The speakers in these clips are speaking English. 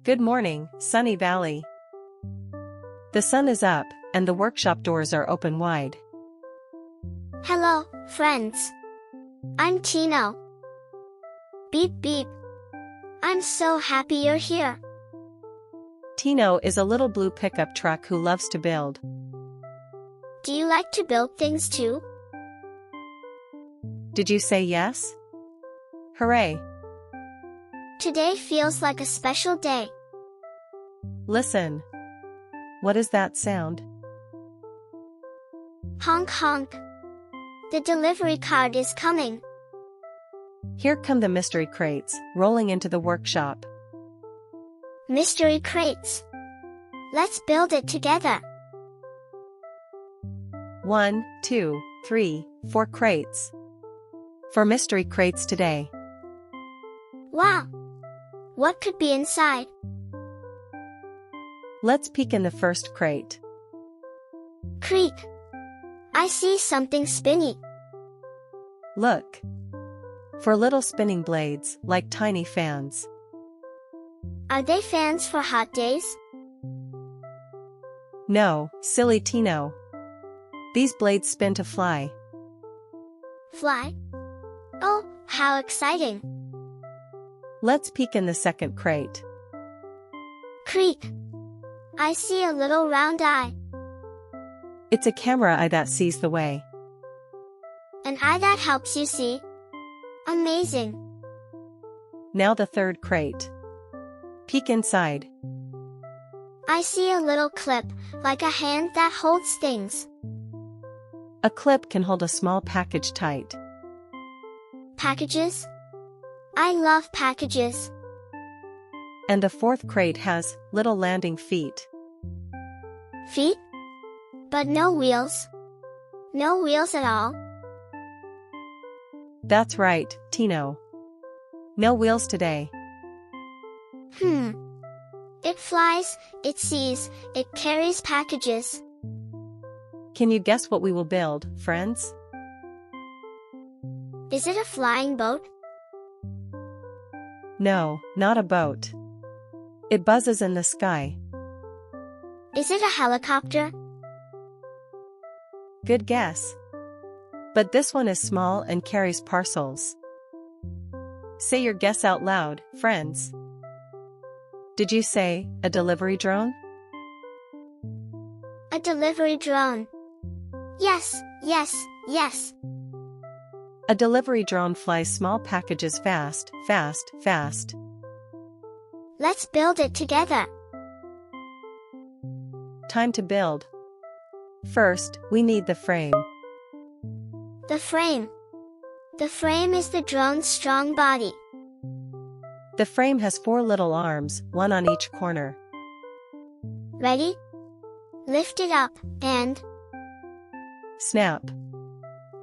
Good morning, Sunny Valley. The sun is up, and the workshop doors are open wide. Hello, friends. I'm Tino. Beep beep. I'm so happy you're here. Tino is a little blue pickup truck who loves to build. Do you like to build things too? Did you say yes? Hooray! Today feels like a special day. Listen. What is that sound? Honk honk. The delivery cart is coming. Here come the mystery crates, rolling into the workshop. Mystery crates. Let's build it together. 1, 2, 3, 4 crates. 4 mystery crates today. Wow! What could be inside? Let's peek in the first crate. Creak! I see something spinny. Look. 4 little spinning blades, like tiny fans. Are they fans for hot days? No, silly Tino. These blades spin to fly. Fly? Oh, how exciting! Let's peek in the second crate. Creak! I see a little round eye. It's a camera eye that sees the way. An eye that helps you see. Amazing! Now the third crate. Peek inside. I see a little clip, like a hand that holds things. A clip can hold a small package tight. Packages? I love packages. And the fourth crate has little landing feet. Feet? But no wheels. No wheels at all. That's right, Tino. No wheels today. It flies, it sees, it carries packages. Can you guess what we will build, friends? Is it a flying boat? No, not a boat. It buzzes in the sky. Is it a helicopter? Good guess. But this one is small and carries parcels. Say your guess out loud, friends. Did you say a delivery drone? A delivery drone. Yes, yes, yes. A delivery drone flies small packages fast, fast, fast. Let's build it together. Time to build. First, we need the frame. The frame. The frame is the drone's strong body. The frame has 4 little arms, one on each corner. Ready? Lift it up, and... Snap.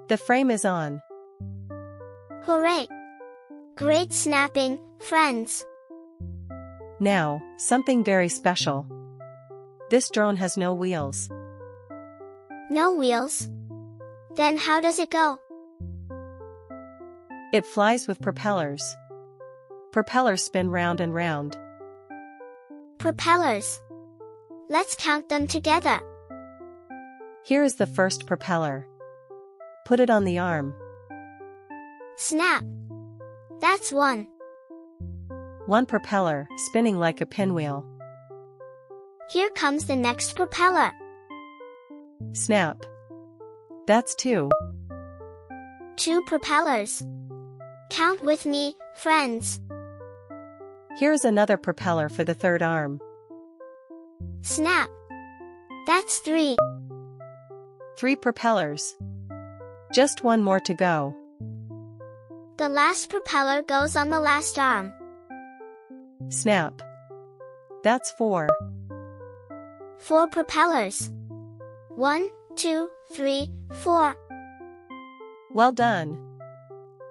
The frame is on. Hooray! Great snapping, friends. Now, something very special. This drone has no wheels. No wheels? Then how does it go? It flies with propellers. Propellers spin round and round. Propellers. Let's count them together. Here is the first propeller. Put it on the arm. Snap. That's one. 1 propeller, spinning like a pinwheel. Here comes the next propeller. Snap. That's 2. 2 propellers. Count with me, friends. Here's another propeller for the third arm. Snap. That's 3. 3 propellers. Just 1 more to go. The last propeller goes on the last arm. Snap. That's 4. 4 propellers. 1, 2, 3, 4. Well done.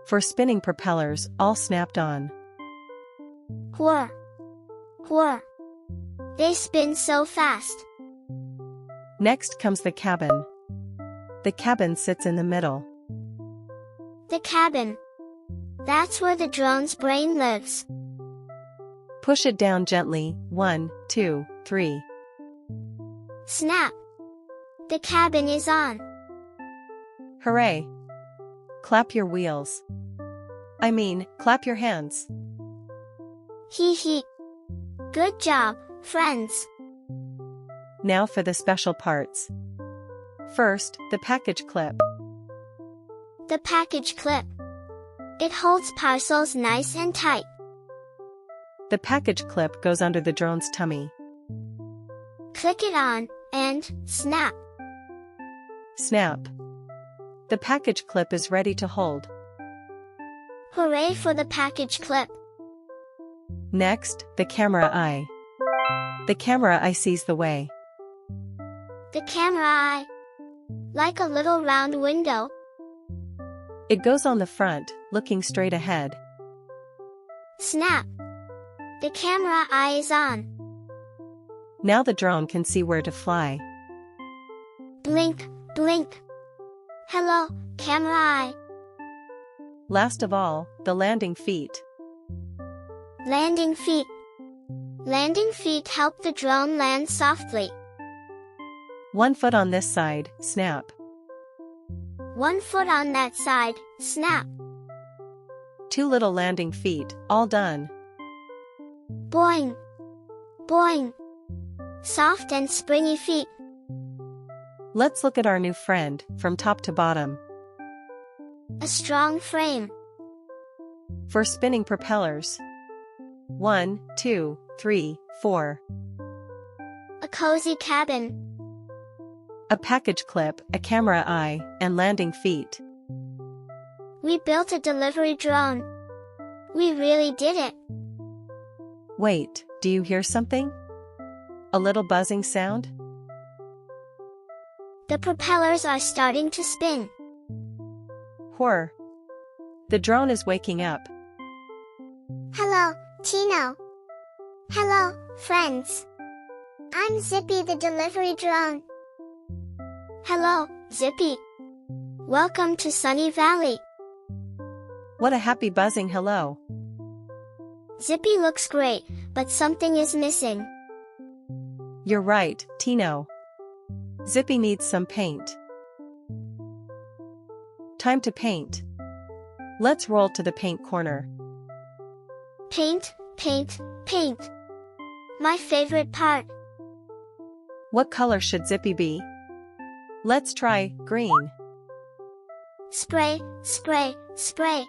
4 spinning propellers, all snapped on. Whir. Whir. They spin so fast. Next comes the cabin. The cabin sits in the middle. The cabin. That's where the drone's brain lives. Push it down gently, 1, 2, 3. Snap! The cabin is on. Hooray! Clap your wheels. Clap your hands. Hee hee. Good job, friends. Now for the special parts. First, the package clip. The package clip. It holds parcels nice and tight. The package clip goes under the drone's tummy. Click it on, and snap. Snap. The package clip is ready to hold. Hooray for the package clip. Next, the camera eye. The camera eye sees the way. The camera eye. Like a little round window. It goes on the front, looking straight ahead. Snap. The camera eye is on. Now the drone can see where to fly. Blink, blink. Hello, camera eye. Last of all, the landing feet. Landing feet. Landing feet help the drone land softly. 1 foot on this side, snap. 1 foot on that side, snap. 2 little landing feet, all done. Boing. Boing. Soft and springy feet. Let's look at our new friend, from top to bottom. A strong frame. For spinning propellers. 1, 2, 3, 4. A cozy cabin. A package clip, a camera eye, and landing feet. We built a delivery drone. We really did it. Wait, do you hear something? A little buzzing sound? The propellers are starting to spin. Whir. The drone is waking up. Hello, Tino. Hello, friends. I'm Zippy the delivery drone. Hello, Zippy. Welcome to Sunny Valley. What a happy buzzing hello. Zippy looks great, but something is missing. You're right, Tino. Zippy needs some paint. Time to paint. Let's roll to the paint corner. Paint, paint, paint. My favorite part. What color should Zippy be? Let's try green. Spray, spray, spray.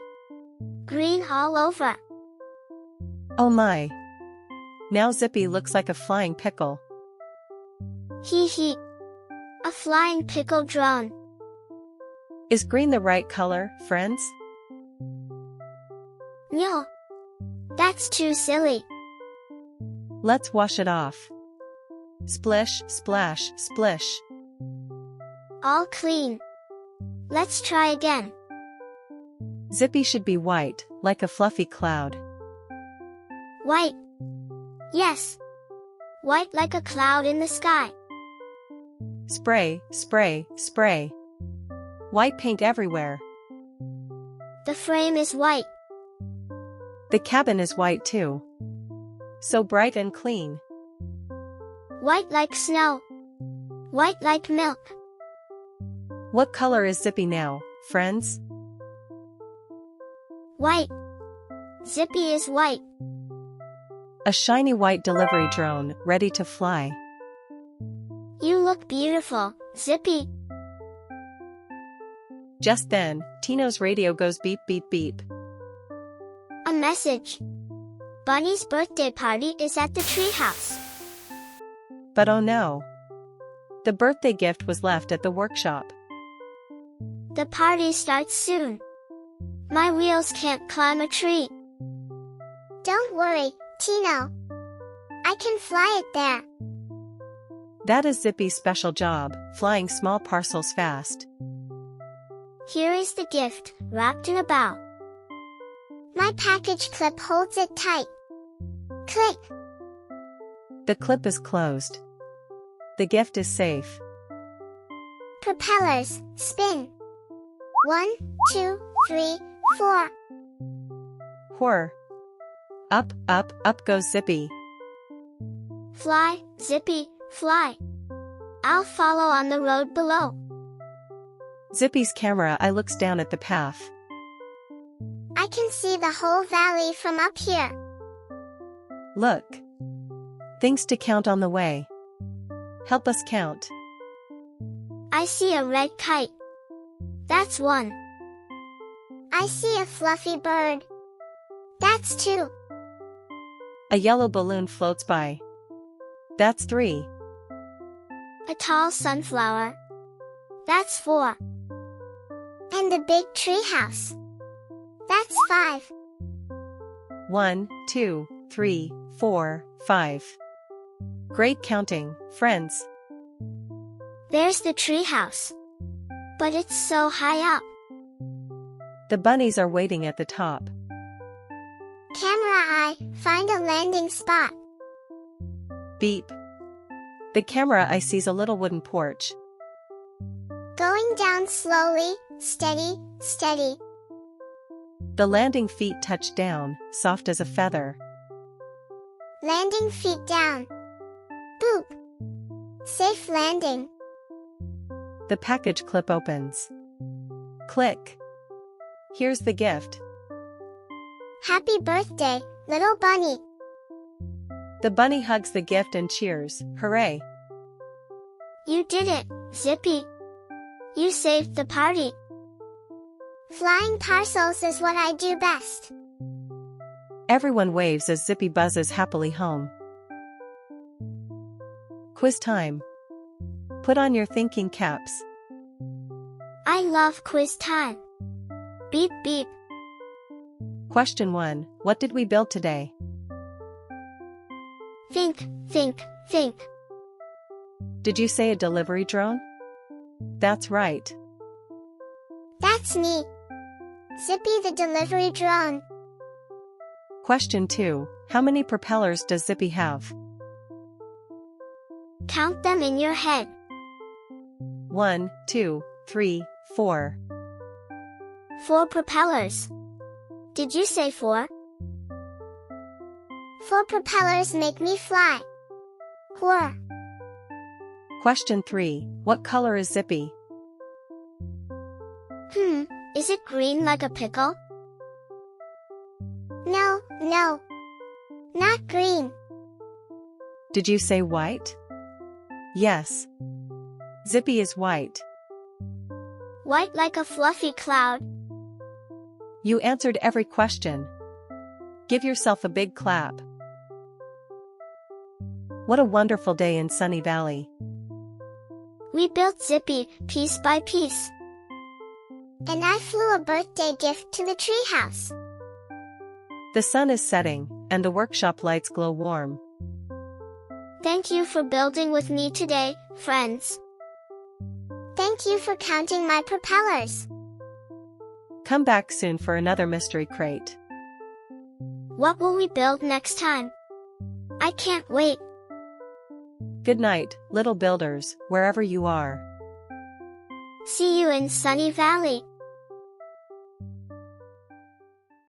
Green all over. Oh my. Now Zippy looks like a flying pickle. Hee hee. A flying pickle drone. Is green the right color, friends? No. That's too silly. Let's wash it off. Splish, splash, splish. All clean. Let's try again. Zippy should be white, like a fluffy cloud. White. Yes. White like a cloud in the sky. Spray, spray, spray. White paint everywhere. The frame is white. The cabin is white too. So bright and clean. White like snow. White like milk. What color is Zippy now, friends? White. Zippy is white. A shiny white delivery drone, ready to fly. You look beautiful, Zippy. Just then, Tino's radio goes beep beep beep. A message. Bunny's birthday party is at the treehouse. But oh no. The birthday gift was left at the workshop. The party starts soon. My wheels can't climb a tree. Don't worry, Tino. I can fly it there. That is Zippy's special job, flying small parcels fast. Here is the gift, wrapped in a bow. My package clip holds it tight. Click. The clip is closed. The gift is safe. Propellers, spin. 1, 2, 3, 4. Whir. Up, up, up goes Zippy. Fly, Zippy, fly. I'll follow on the road below. Zippy's camera eye looks down at the path. I can see the whole valley from up here. Look. Things to count on the way. Help us count. I see a red kite. That's 1. I see a fluffy bird. That's 2. A yellow balloon floats by. That's 3. A tall sunflower. That's 4. And the big tree house. That's 5. 1, 2, 3, 4, 5. Great counting, friends. There's the tree house. But it's so high up. The bunnies are waiting at the top. Camera eye, find a landing spot. Beep. The camera eye sees a little wooden porch. Going down slowly, steady, steady. The landing feet touch down, soft as a feather. Landing feet down. Boop. Safe landing. The package clip opens. Click. Here's the gift. Happy birthday, little bunny. The bunny hugs the gift and cheers, hooray! You did it, Zippy. You saved the party. Flying parcels is what I do best. Everyone waves as Zippy buzzes happily home. Quiz time. Put on your thinking caps. I love quiz time. Beep beep. Question 1. What did we build today? Think, think, think. Did you say a delivery drone? That's right. That's me. Zippy the delivery drone. Question 2. How many propellers does Zippy have? Count them in your head. 1, 2, 3, 4. 4 propellers. Did you say 4? 4 propellers make me fly. Whir. Question 3. What color is Zippy? Is it green like a pickle? No, no. Not green. Did you say white? Yes. Zippy is white. White like a fluffy cloud. You answered every question. Give yourself a big clap. What a wonderful day in Sunny Valley. We built Zippy piece by piece. And I flew a birthday gift to the treehouse. The sun is setting, and the workshop lights glow warm. Thank you for building with me today, friends. Thank you for counting my propellers. Come back soon for another mystery crate. What will we build next time? I can't wait. Good night, little builders, wherever you are. See you in Sunny Valley.